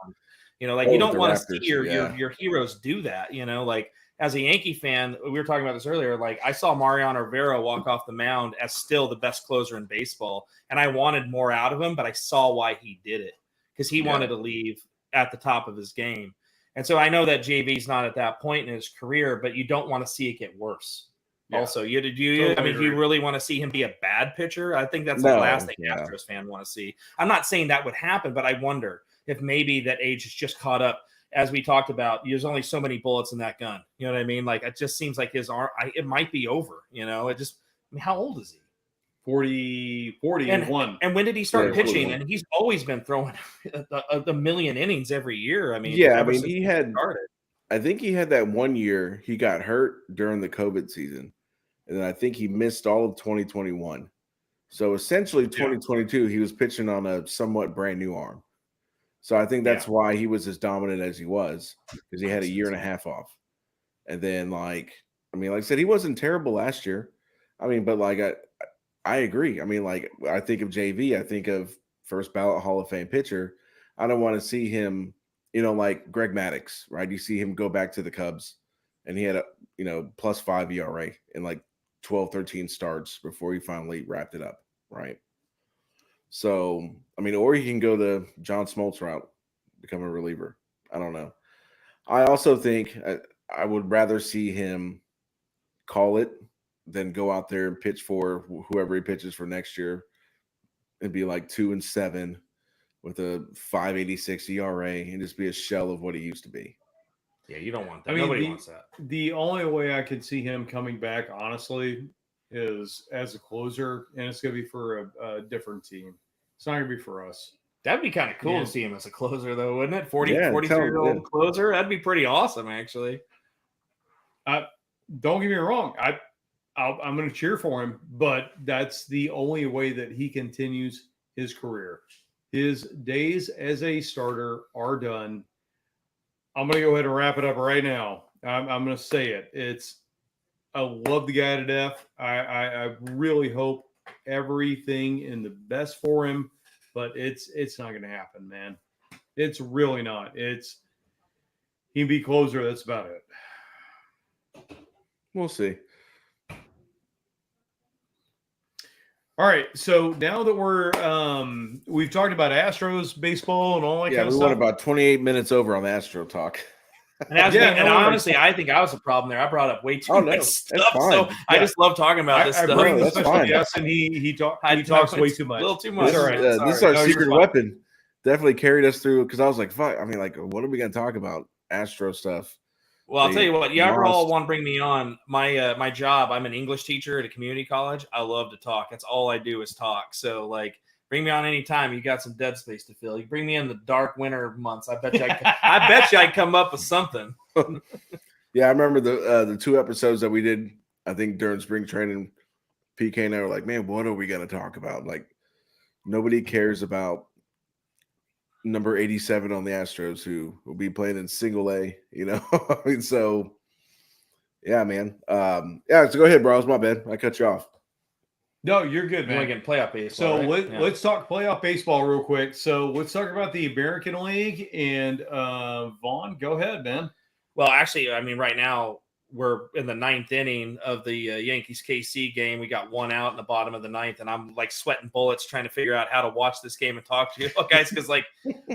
You don't want to see your heroes do that. Like as a Yankee fan, we were talking about this earlier. Like I saw Mariano Rivera walk off the mound as still the best closer in baseball, and I wanted more out of him, but I saw why he did it because he wanted to leave at the top of his game. And so I know that JV's not at that point in his career, but you don't want to see it get worse. Yeah. Also, do you really want to see him be a bad pitcher? I think that's the last thing Astros fan want to see. I'm not saying that would happen, but I wonder if maybe that age has just caught up. As we talked about, there's only so many bullets in that gun. You know what I mean? Like it just seems like his arm, it might be over. How old is he? 41. And when did he start pitching? And he's always been throwing a million innings every year. I mean, he had started. I think he had that 1 year he got hurt during the COVID season. And then I think he missed all of 2021. So essentially 2022, he was pitching on a somewhat brand new arm. So I think that's why he was as dominant as he was, because he had a year and a half off. And then like I said, he wasn't terrible last year. But like I agree. Like I think of JV, I think of first ballot Hall of Fame pitcher. I don't want to see him, like Greg Maddux, right? You see him go back to the Cubs and he had a, +5 ERA in like 12, 13 starts before he finally wrapped it up, right? So, or he can go the John Smoltz route, become a reliever. I don't know. I also think I would rather see him call it than go out there and pitch for whoever he pitches for next year and be like 2-7 with a 5.86 ERA and just be a shell of what he used to be. Yeah, you don't want that. Nobody wants that. The only way I could see him coming back, honestly, is as a closer, and it's going to be for a different team. It's not going to be for us. That'd be kind of cool to see him as a closer, though, wouldn't it? 43-year-old closer. That'd be pretty awesome, actually. Don't get me wrong. I'm going to cheer for him, but that's the only way that he continues his career. His days as a starter are done. I'm going to go ahead and wrap it up right now. I'm going to say it. I love the guy to death. I really hope everything in the best for him, but it's not going to happen, man. It's really not. He can be closer. That's about it. We'll see. All right, so now that we've talked about Astros baseball and all that kind of stuff. Yeah, we went about 28 minutes over on the Astro talk. And honestly, I think I was the problem there. I brought up way too much stuff, so I just love talking about this stuff. That's fine. Yes, and he talks way too much. A little too much. This is our secret weapon. Definitely carried us through because I was like, "Fuck!" What are we going to talk about? Astro stuff. Well, I'll tell you what. You ever all want to bring me on? My job. I'm an English teacher at a community college. I love to talk. That's all I do is talk. So bring me on anytime. You got some dead space to fill. You bring me in the dark winter months. I bet you I'd come up with something. Yeah, I remember the 2 episodes that we did. I think during spring training, PK and I were like, "Man, what are we going to talk about?" Like, nobody cares about number 87 on the Astros who will be playing in single A, so yeah, man. So go ahead, bro. It's my bad. I cut you off. No, you're good, man. We're getting playoff baseball. So let's talk playoff baseball real quick. So let's talk about the American League and Vaughn, go ahead, man. Well, actually, right now we're in the 9th inning of the Yankees KC game. We got 1 out in the bottom of the 9th, and I'm sweating bullets trying to figure out how to watch this game and talk to you guys because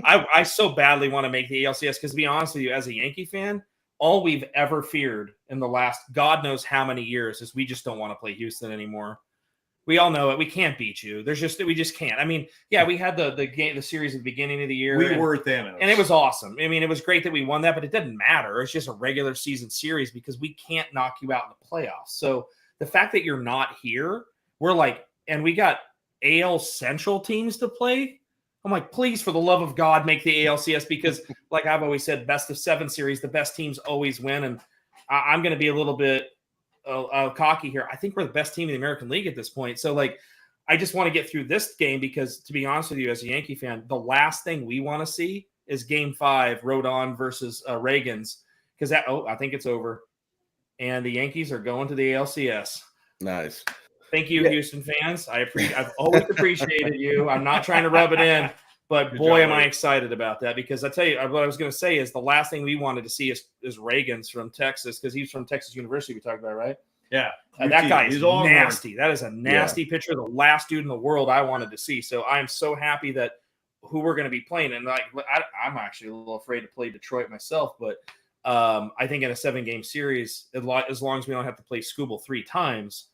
I so badly want to make the ALCS because to be honest with you, as a Yankee fan, all we've ever feared in the last God knows how many years is we just don't want to play Houston anymore. We all know it. We can't beat you. We just can't. I mean, yeah, we had the series at the beginning of the year. We were Thanos. And it was awesome. I mean, it was great that we won that, but it doesn't matter. It's just a regular season series because we can't knock you out in the playoffs. So the fact that you're not here, we're like, and we got AL Central teams to play. I'm like, please, for the love of God, make the ALCS because, like I've always said, best of 7 series, the best teams always win. And I'm going to be a little bit cocky here. I think we're the best team in the American League at this point. So, like, I just want to get through this game because, to be honest with you, as a Yankee fan, the last thing we want to see is Game 5, Rodon versus Reagan's, because I think it's over, and the Yankees are going to the ALCS. Nice. Thank you, Houston fans. I've always appreciated you. I'm not trying to rub it in, but boy, am I excited about that because I tell you what I was going to say is the last thing we wanted to see is Reagan's from Texas because he's from Texas University. We talked about, right? Yeah. That guy is nasty. That is a nasty pitcher. The last dude in the world I wanted to see. So I'm so happy that who we're going to be playing. And like, I'm actually a little afraid to play Detroit myself, but I think in a 7-game series, as long as we don't have to play Scooble 3 times,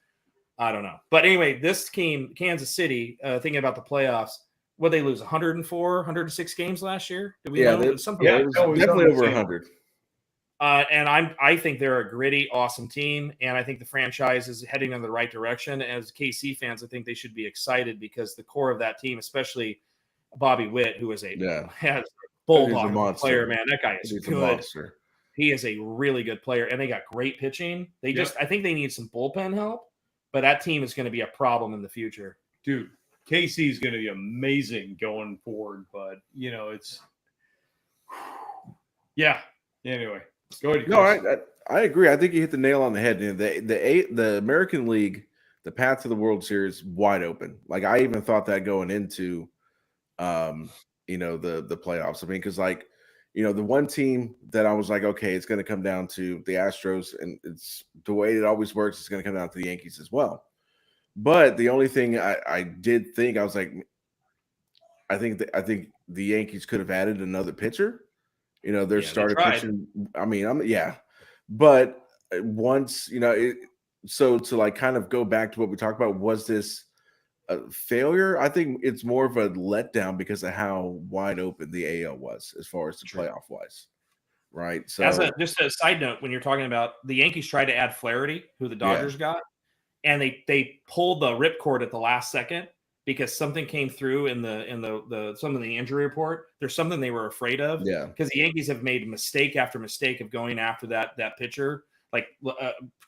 I don't know. But anyway, this team, Kansas City, thinking about the playoffs, what they lose 104, 106 games last year? Did we know? Something definitely over 100. And I think they're a gritty, awesome team, and I think the franchise is heading in the right direction. As KC fans, I think they should be excited because the core of that team, especially Bobby Witt, who is a bulldog player, man, that guy is good. He is a really good player, and they got great pitching. I think they need some bullpen help, but that team is going to be a problem in the future. Dude, KC is going to be amazing going forward, but it's anyway. Go ahead. No, I agree. I think you hit the nail on the head. The American League, the path to the World Series, wide open. Like I even thought that going into, the playoffs. I mean, because the one team that I was like, okay, it's going to come down to the Astros, and it's the way it always works. It's going to come down to the Yankees as well. But the only thing I did think, I was like, I think the Yankees could have added another pitcher. Their starter pitching. I mean, but once so to kind of go back to what we talked about, was this a failure? I think it's more of a letdown because of how wide open the AL was as far as the playoff wise, right? So, just a side note, when you're talking about the Yankees tried to add Flaherty, who the Dodgers got, and they pulled the ripcord at the last second. Because something came through in some of the injury report. There's something they were afraid of. Yeah. Because the Yankees have made mistake after mistake of going after that pitcher. Like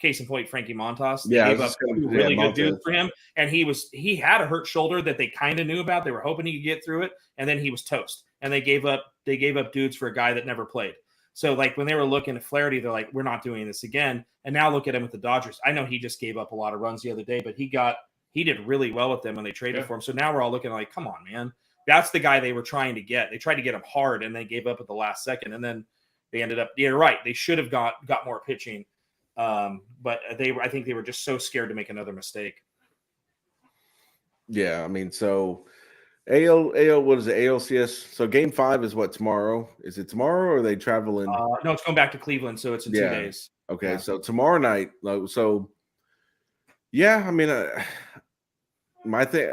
case in point, Frankie Montas. They gave up really good dudes for him, and he had a hurt shoulder that they kind of knew about. They were hoping he could get through it, and then he was toast. And they gave up dudes for a guy that never played. So like when they were looking at Flaherty, they're like, we're not doing this again. And now look at him with the Dodgers. I know he just gave up a lot of runs the other day, but he did really well with them when they traded for him. So now we're all looking like, come on, man. That's the guy they were trying to get. They tried to get him hard, and they gave up at the last second. And then they ended up – you're right. They should have got more pitching. But I think they were just so scared to make another mistake. Yeah, I mean, so AL, what is it, ALCS? So Game 5 is what, tomorrow? Is it tomorrow or are they traveling? No, it's going back to Cleveland, so it's in 2 days. Okay, so tomorrow night – yeah, I mean, my thing,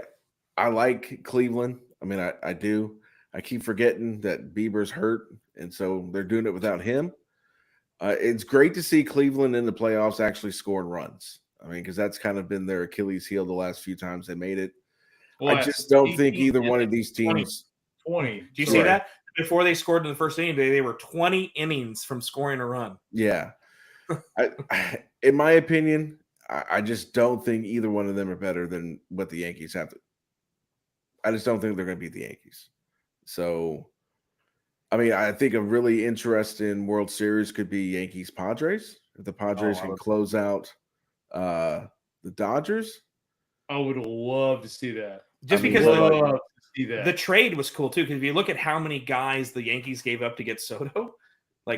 I like Cleveland. I mean, I do. I keep forgetting that Bieber's hurt, and so they're doing it without him. It's great to see Cleveland in the playoffs actually scoring runs. I mean, because that's kind of been their Achilles heel the last few times they made it. I just don't think either one of these teams. 20. Do you see that? Before they scored in the first inning, they were 20 innings from scoring a run. Yeah. In my opinion, I just don't think either one of them are better than what the Yankees have. I just don't think they're going to beat the Yankees. So, I mean, I think a really interesting World Series could be Yankees-Padres. If the Padres can close out the Dodgers. I would love to see that. Because the trade was cool, too, because if you look at how many guys the Yankees gave up to get Soto,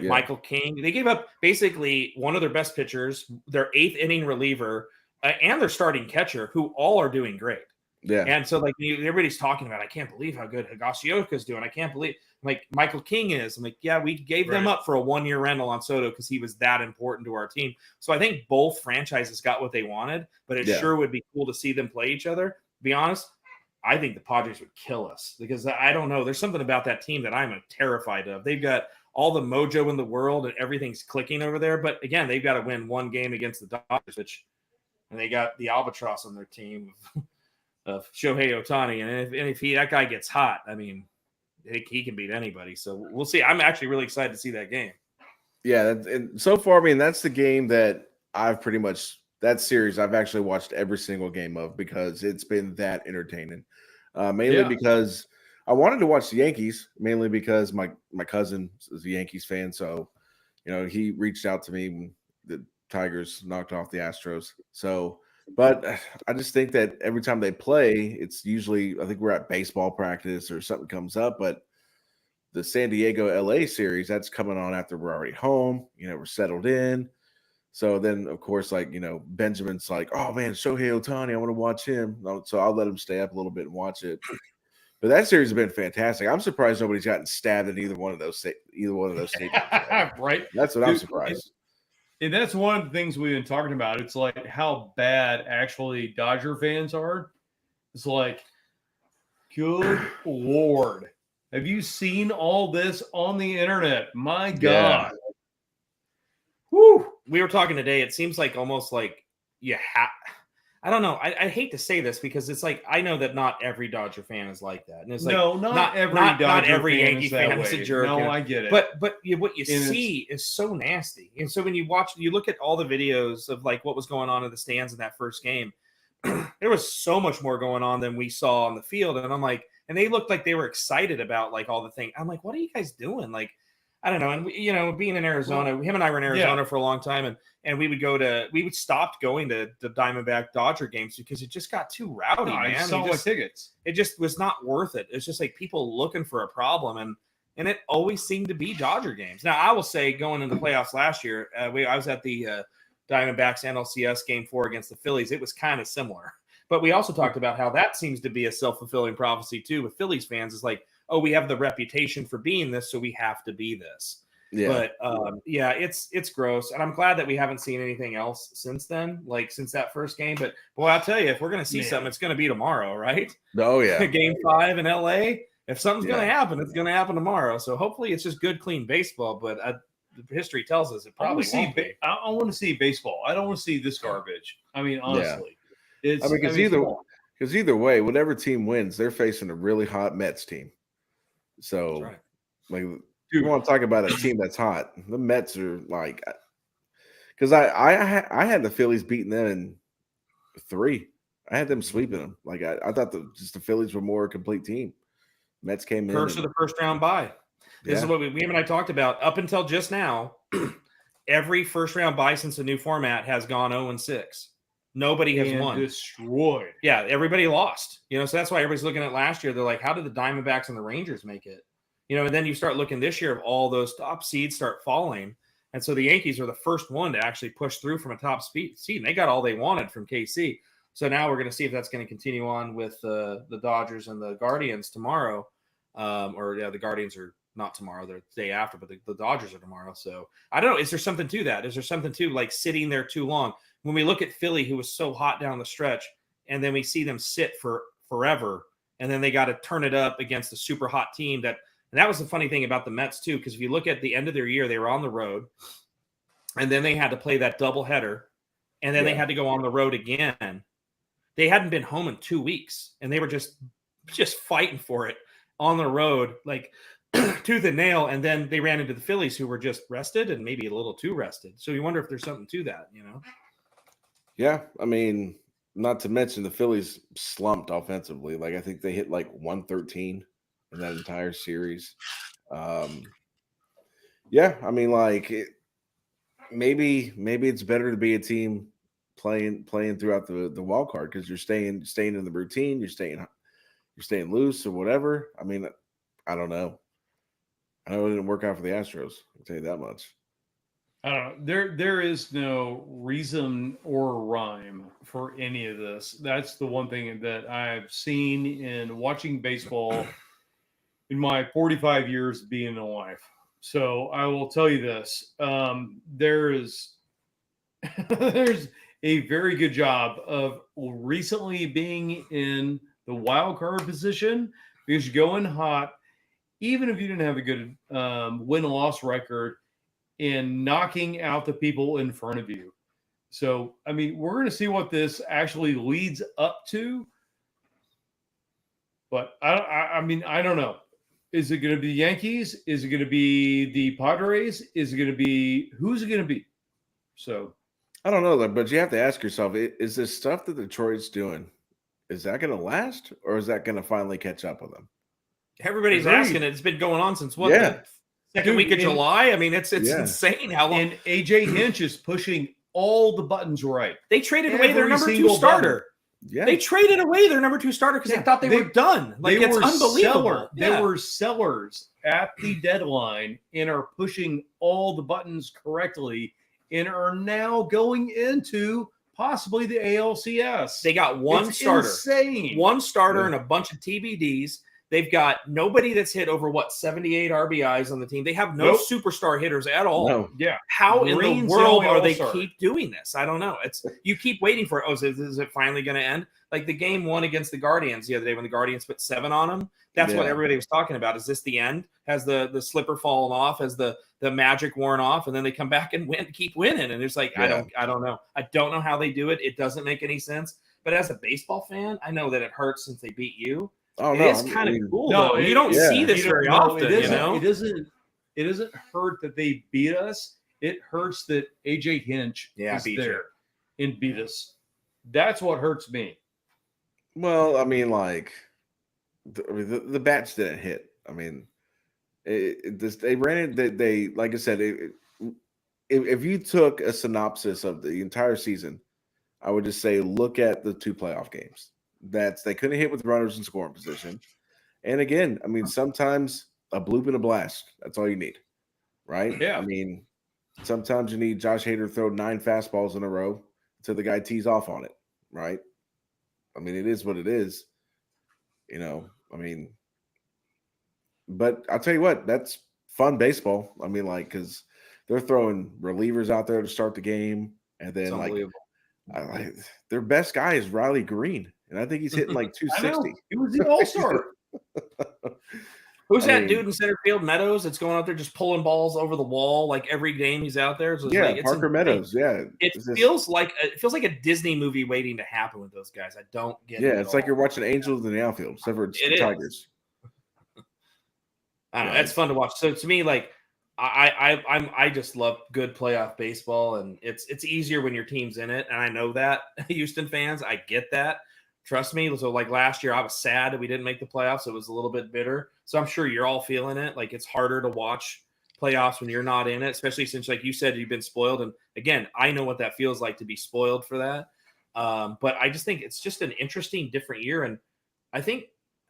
Michael King. They gave up basically one of their best pitchers, their 8th inning reliever, and their starting catcher, who all are doing great. Yeah. And so like everybody's talking about, I can't believe how good Higasioka's doing. I can't believe like Michael King is. I'm like, yeah, we gave them up for a 1-year rental on Soto because he was that important to our team. So I think both franchises got what they wanted, but it sure would be cool to see them play each other. To be honest, I think the Padres would kill us because I don't know. There's something about that team that I'm terrified of. They've got all the mojo in the world and everything's clicking over there. But again, they've got to win one game against the Dodgers, and they got the albatross on their team of Shohei Ohtani. And if that guy gets hot, I mean, he can beat anybody. So we'll see. I'm actually really excited to see that game. Yeah. And so far, I mean, that's the game that I've pretty much – that series I've actually watched every single game of because it's been that entertaining. Mainly because I wanted to watch the Yankees, mainly because my cousin is a Yankees fan. So, he reached out to me when the Tigers knocked off the Astros. So, but I just think that every time they play, it's usually, I think we're at baseball practice or something comes up. But the San Diego LA series, that's coming on after we're already home. We're settled in. So then, of course, like, Benjamin's like, oh, man, Shohei Ohtani, I want to watch him. So I'll let him stay up a little bit and watch it. But that series has been fantastic. I'm surprised nobody's gotten stabbed in either one of those stadiums. Right. That's what I'm surprised. And that's one of the things we've been talking about. It's like how bad actually Dodger fans are. It's like, good Lord. Have you seen all this on the internet? My God. Whew. We were talking today. It seems like almost like you have. I don't know. I hate to say this because it's like I know that not every Dodger fan is like that, and it's like not every Yankee fan is a jerk. No, I get it. But what you see is so nasty. And so when you look at all the videos of like what was going on in the stands in that first game, there was so much more going on than we saw on the field, and I'm like, and they looked like they were excited about like all the things. I'm like, what are you guys doing? Like, I don't know. And being in Arizona, him and I were in Arizona for a long time, and we would stop going to the Diamondback Dodger games because it just got too rowdy, man. I saw my tickets. It just was not worth it. It's just like people looking for a problem, and it always seemed to be Dodger games. Now, I will say, going into the playoffs last year, I was at the Diamondbacks NLCS Game 4 against the Phillies. It was kind of similar. But we also talked about how that seems to be a self-fulfilling prophecy, too, with Phillies fans. It's like, oh, we have the reputation for being this, so we have to be this. Yeah. But it's gross, and I'm glad that we haven't seen anything else since then, like since that first game. But boy, I'll tell you, if we're gonna see something, it's gonna be tomorrow, right? Oh yeah, Game 5 in LA. If something's gonna happen, it's gonna happen tomorrow. So hopefully, it's just good, clean baseball. But history tells us it probably won't be. I want to see baseball. I don't want to see this garbage. I mean, honestly, because either way, whatever team wins, they're facing a really hot Mets team. So, like, you want to talk about a team that's hot? The Mets are like, because I had the Phillies beating them in 3. I had them sweeping them. Like I thought the Phillies were more a complete team. Mets came in. Curse of the first round bye. This is what we and I talked about up until just now. Every first round bye since the new format has gone 0-6. Nobody has won. Destroyed. Yeah, everybody lost. So that's why everybody's looking at last year. They're like, how did the Diamondbacks and the Rangers make it? And then you start looking this year of all those top seeds start falling. And so the Yankees are the first one to actually push through from a top seed. And they got all they wanted from KC. So now we're going to see if that's going to continue on with the Dodgers and the Guardians tomorrow. The Guardians are not tomorrow. They're the day after, but the Dodgers are tomorrow. So I don't know. Is there something to that? Is there something to like sitting there too long? When we look at Philly, who was so hot down the stretch, and then we see them sit for forever, and then they got to turn it up against a super hot team. And that was the funny thing about the Mets, too, because if you look at the end of their year, they were on the road, and then they had to play that doubleheader, and then they had to go on the road again. They hadn't been home in 2 weeks, and they were just fighting for it on the road, like tooth and nail, and then they ran into the Phillies, who were just rested and maybe a little too rested. So you wonder if there's something to that, Yeah, I mean, not to mention the Phillies slumped offensively. Like I think they hit like 113 in that entire series. Yeah, I mean, like maybe it's better to be a team playing throughout the wild card because you're staying in the routine, you're staying loose or whatever. I mean, I don't know. I know it didn't work out for the Astros. I'll tell you that much. I don't know. There is no reason or rhyme for any of this. That's the one thing that I've seen in watching baseball in my 45 years being alive. So I will tell you this: there is there's a very good job of recently being in the wild card position because you go in hot, even if you didn't have a good win loss record, in knocking out the people in front of you. So, I mean, we're going to see what this actually leads up to. But I mean, I don't know. Is it going to be the Yankees? Is it going to be the Padres? Is it going to be who's it going to be? So, I don't know, but you have to ask yourself: is this stuff that Detroit's doing, is that going to last, or is that going to finally catch up with them? Everybody's Agreed. asking it. It's been going on since what? Yeah. The second week of July? I mean, it's Yeah. insane how long. and AJ Hinch is pushing all the buttons right. They traded away their Every number 2 single starter. Yeah. They traded away their number 2 starter because they thought they were done. Like, it's unbelievable. They were sellers at the deadline and are pushing all the buttons correctly and are now going into possibly the ALCS. They got one It's starter. insane. One starter and a bunch of TBDs. They've got nobody that's hit over 78 RBIs on the team. They have no superstar hitters at all. No. Yeah. How in Green's the world the only are they all-star. keep doing this? I don't know. It's you keep waiting for it. Oh, is it finally going to end? Like the game 1 against the Guardians the other day when the Guardians put 7 on them. That's what everybody was talking about. Is this the end? Has the slipper fallen off? Has the magic worn off? And then they come back and keep winning. And it's like I don't know. I don't know how they do it. It doesn't make any sense. But as a baseball fan, I know that it hurts since they beat you. Oh, It no, is kind of cool. no, though. You don't see this very often. It isn't, you know, it doesn't hurt that they beat us. It hurts that AJ Hinch is beat there and beat us. That's what hurts me. Well, I mean, like the bats didn't hit. I mean, they ran it. They like I said, if you took a synopsis of the entire season, I would just say look at the 2 playoff games. They couldn't hit with runners in scoring position. And again, I mean, sometimes a bloop and a blast. That's all you need, right? Yeah. I mean, sometimes you need Josh Hader throw 9 fastballs in a row until the guy tees off on it, right? I mean, it is what it is. You know, I mean, but I'll tell you what, that's fun baseball. I mean, like, because they're throwing relievers out there to start the game. And then, their best guy is Riley Green. And I think he's hitting like 260. He was the all-star. Who's that dude in center field, Meadows, that's going out there just pulling balls over the wall like every game he's out there? So it's Parker Meadows. Yeah. It feels like a Disney movie waiting to happen with those guys. I don't get it. Yeah, it's like you're watching Angels in the outfield, except for it's the Tigers. I don't know. That's fun to watch. So to me, like I just love good playoff baseball, and it's easier when your team's in it. And I know that, Houston fans, I get that. Trust me. So like last year, I was sad that we didn't make the playoffs. It was a little bit bitter. So I'm sure you're all feeling it. Like it's harder to watch playoffs when you're not in it, especially since, like you said, you've been spoiled. And again, I know what that feels like to be spoiled for that. But I just think it's just an interesting, different year. And I think,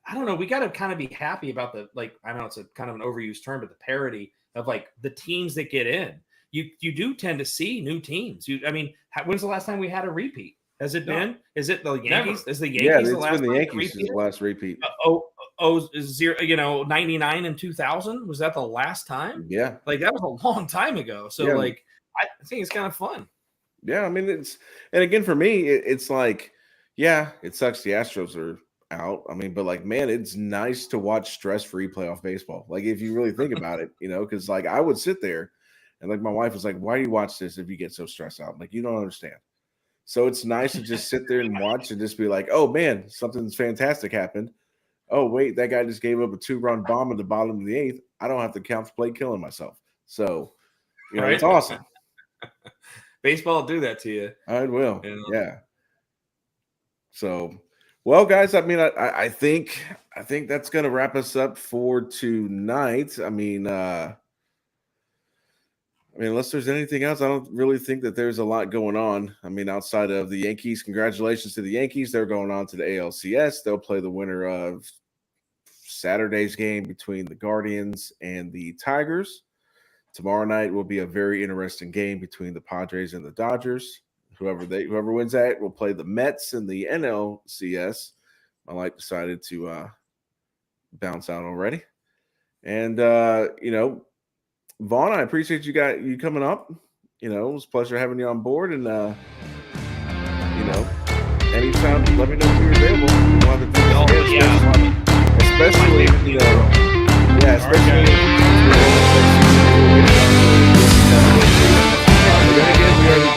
I don't know, we got to kind of be happy about I know it's a kind of an overused term, but the parity of like the teams that get in. You do tend to see new teams. When's the last time we had a repeat? Has it been? Is it the Yankees? Never. Is the Yankees the last been the time Yankees' last repeat. 99 and 2000? Was that the last time? Yeah. Like that was a long time ago. So I think it's kind of fun. Yeah, I mean and again for me, it's like, yeah, it sucks the Astros are out. I mean, but like, man, it's nice to watch stress-free playoff baseball. Like if you really think about it, because like I would sit there and like my wife was like, why do you watch this if you get so stressed out? I'm like, you don't understand. So it's nice to just sit there and watch and just be like, oh man, something's fantastic happened. Oh wait, that guy just gave up a 2-run bomb at the bottom of the 8th. I don't have to count the play killing myself. So, it's awesome. Baseball will do that to you. It will. Yeah. So, well, guys, I mean, I think that's going to wrap us up for tonight. I mean, unless there's anything else, I don't really think that there's a lot going on. I mean, outside of the Yankees, congratulations to the Yankees. They're going on to the ALCS. They'll play the winner of Saturday's game between the Guardians and the Tigers. Tomorrow night will be a very interesting game between the Padres and the Dodgers. Whoever wins that will play the Mets in the NLCS. My life decided to bounce out already. And Vaughn, I appreciate you coming up. It was a pleasure having you on board. And anytime, let me know if you're available. We'll have to do especially especially. But then again, we already